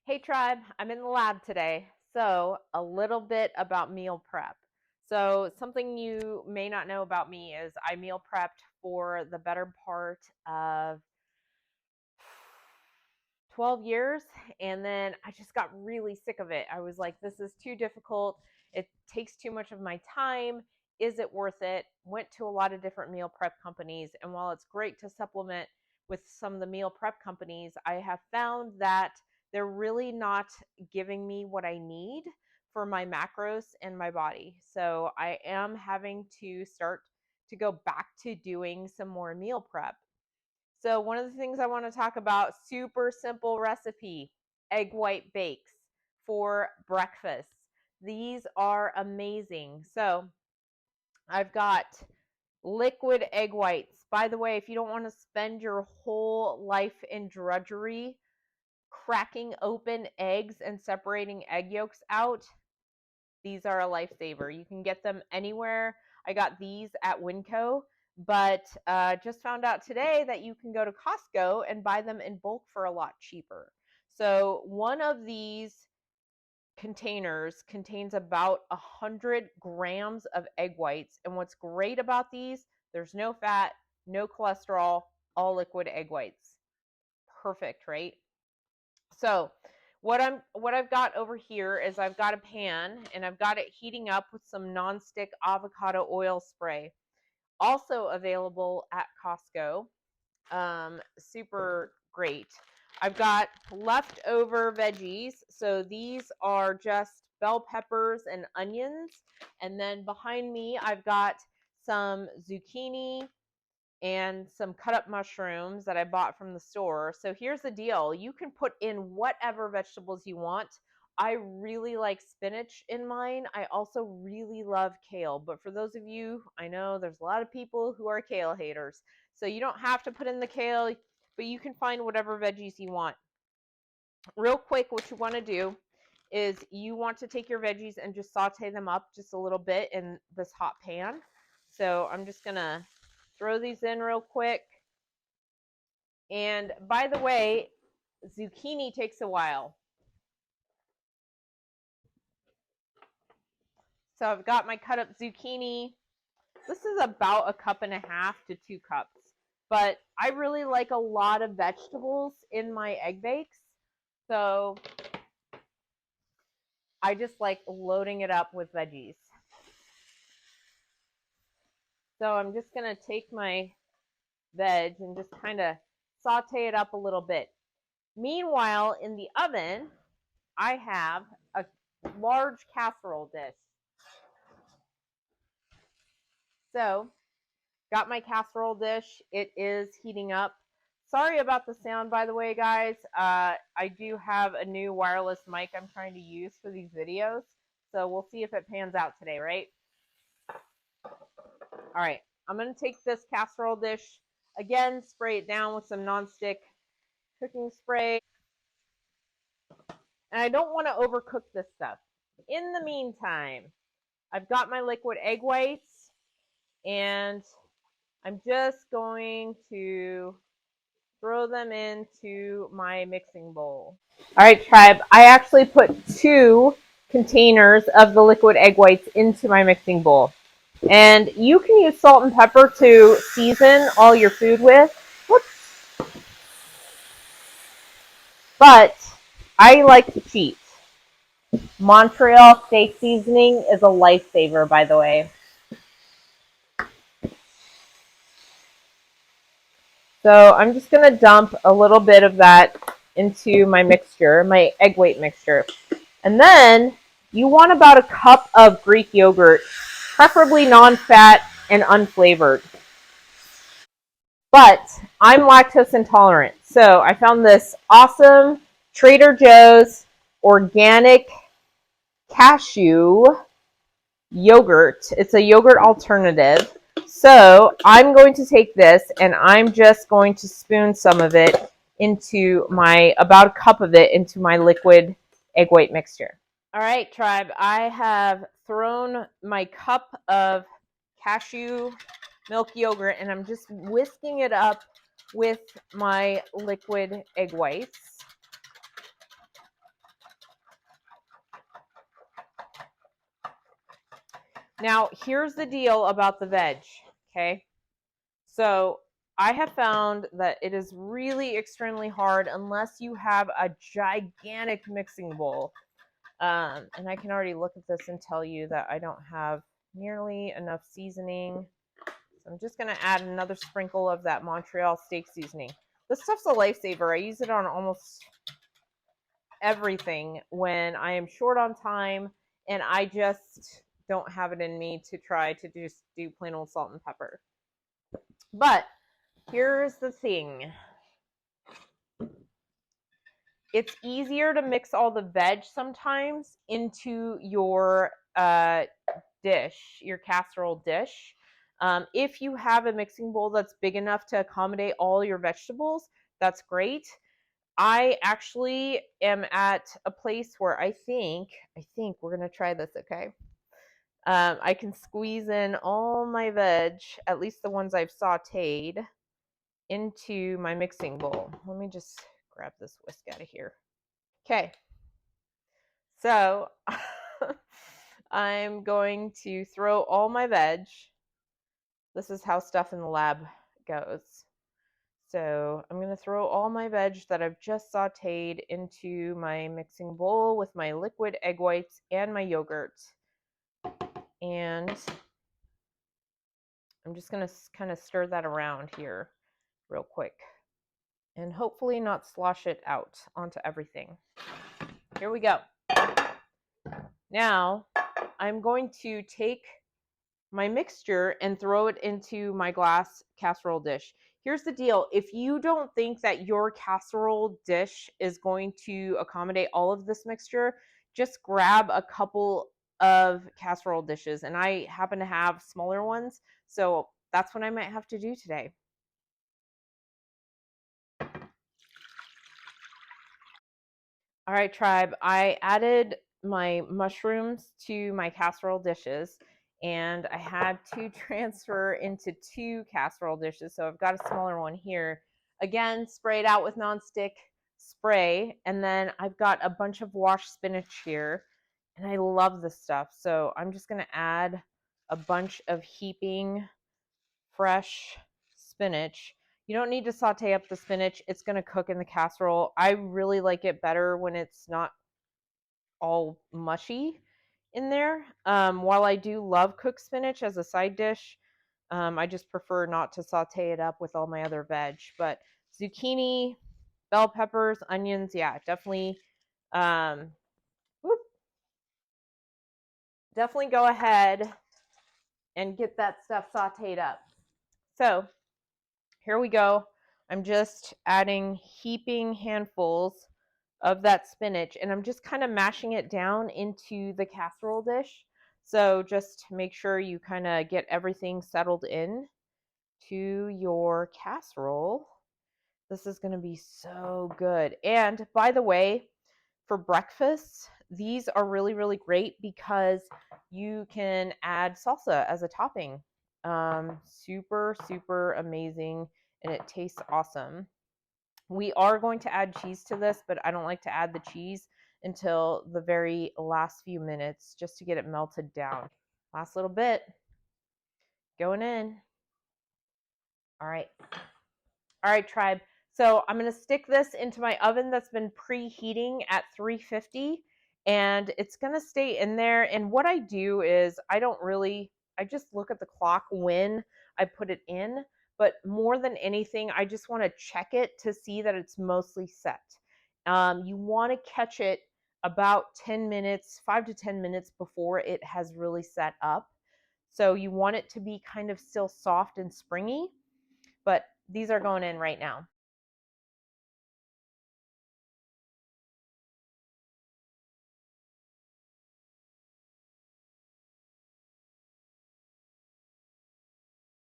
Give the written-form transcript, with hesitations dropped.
Hey tribe, I'm in the lab today. So, a little bit about meal prep. So, something you may not know about me is I meal prepped for the better part of 12 years, and then I just got really sick of it. I was like, this is too difficult. It takes too much of my time. Is it worth it? Went to a lot of different meal prep companies, and while it's great to supplement with some of the meal prep companies, I have found that they're really not giving me what I need for my macros and my body. So I am having to start to go back to doing some more meal prep. So one of the things I want to talk about, super simple recipe, egg white bakes for breakfast. These are amazing. So I've got liquid egg whites. By the way, if you don't want to spend your whole life in drudgery cracking open eggs and separating egg yolks out, these are a lifesaver. You can get them anywhere. I got these at Winco, but just found out today that you can go to Costco and buy them in bulk for a lot cheaper. So one of these containers contains about 100 grams of egg whites. And what's great about these, there's no fat, no cholesterol, all liquid egg whites. Perfect, right? So what I've got over here is I've got a pan and I've got it heating up with some nonstick avocado oil spray. Also available at Costco. Super great. I've got leftover veggies. So these are just bell peppers and onions. And then behind me, I've got some zucchini and some cut up mushrooms that I bought from the store. So here's the deal. You can put in whatever vegetables you want. I really like spinach in mine. I also really love kale. But for those of you, I know there's a lot of people who are kale haters. So you don't have to put in the kale, but you can find whatever veggies you want. Real quick, what you want to do is you want to take your veggies and just saute them up just a little bit in this hot pan. So I'm just going to throw these in real quick. And by the way, zucchini takes a while. So I've got my cut up zucchini. This is about 1.5 cups to 2 cups. But I really like a lot of vegetables in my egg bakes. So I just like loading it up with veggies. So I'm just going to take my veg and just kind of saute it up a little bit. Meanwhile, in the oven, I have a large casserole dish. So, got my casserole dish. It is heating up. Sorry about the sound, by the way, guys. I do have a new wireless mic I'm trying to use for these videos. So we'll see if it pans out today, right? All right. I'm going to take this casserole dish, again, spray it down with some nonstick cooking spray. And I don't want to overcook this stuff. In the meantime, I've got my liquid egg whites, and I'm just going to throw them into my mixing bowl. All right, tribe, I actually put 2 containers of the liquid egg whites into my mixing bowl. And you can use salt and pepper to season all your food with. Whoops. But I like to cheat. Montreal Steak seasoning is a lifesaver, by the way. So I'm just going to dump a little bit of that into my mixture, my egg white mixture. And then you want about 1 cup of Greek yogurt, preferably non-fat and unflavored. But I'm lactose intolerant. So I found this awesome Trader Joe's organic cashew yogurt. It's a yogurt alternative. So I'm going to take this and I'm just going to spoon some of it into my, about 1 cup of it into my liquid egg white mixture. All right, tribe, I have thrown my cup of cashew milk yogurt and I'm just whisking it up with my liquid egg whites. Now, here's the deal about the veg, okay? So I have found that it is really extremely hard unless you have a gigantic mixing bowl. And I can already look at this and tell you that I don't have nearly enough seasoning. So I'm just going to add another sprinkle of that Montreal Steak seasoning. This stuff's a lifesaver. I use it on almost everything when I am short on time and I just don't have it in me to try to just do plain old salt and pepper. But here's the thing. It's easier to mix all the veg sometimes into your dish, your casserole dish. If you have a mixing bowl that's big enough to accommodate all your vegetables, that's great. I actually am at a place where I think we're gonna try this, okay? I can squeeze in all my veg, at least the ones I've sautéed, into my mixing bowl. Let me just grab this whisk out of here. Okay, so I'm going to throw all my veg. This is how stuff in the lab goes. So I'm going to throw all my veg that I've just sautéed into my mixing bowl with my liquid egg whites and my yogurt. And I'm just going to kind of stir that around here real quick. And hopefully not slosh it out onto everything. Here we go. Now I'm going to take my mixture and throw it into my glass casserole dish. Here's the deal. If you don't think that your casserole dish is going to accommodate all of this mixture, just grab a couple of casserole dishes. And I happen to have smaller ones, so that's what I might have to do today. All right, tribe, I added my mushrooms to my casserole dishes and I had to transfer into 2 casserole dishes. So I've got a smaller one here. Again, sprayed out with nonstick spray. And then I've got a bunch of washed spinach here. And I love this stuff. So I'm just going to add a bunch of heaping fresh spinach. You don't need to saute up the spinach. It's going to cook in the casserole. I really like it better when it's not all mushy in there. While I do love cooked spinach as a side dish, I just prefer not to saute it up with all my other veg. But zucchini, bell peppers, onions, yeah, definitely, definitely go ahead and get that stuff sauteed up. So here we go. I'm just adding heaping handfuls of that spinach and I'm just kind of mashing it down into the casserole dish. So just make sure you kind of get everything settled in to your casserole. This is going to be so good. And by the way, for breakfast, these are really, really great because you can add salsa as a topping. Super, super amazing and it tastes awesome. We are going to add cheese to this, but I don't like to add the cheese until the very last few minutes just to get it melted down. Last little bit. Going in. All right. All right, tribe. So I'm going to stick this into my oven that's been preheating at 350 and it's going to stay in there. And what I do is I just look at the clock when I put it in. But more than anything, I just want to check it to see that it's mostly set. You want to catch it about 10 minutes, 5 to 10 minutes before it has really set up. So you want it to be kind of still soft and springy. But these are going in right now.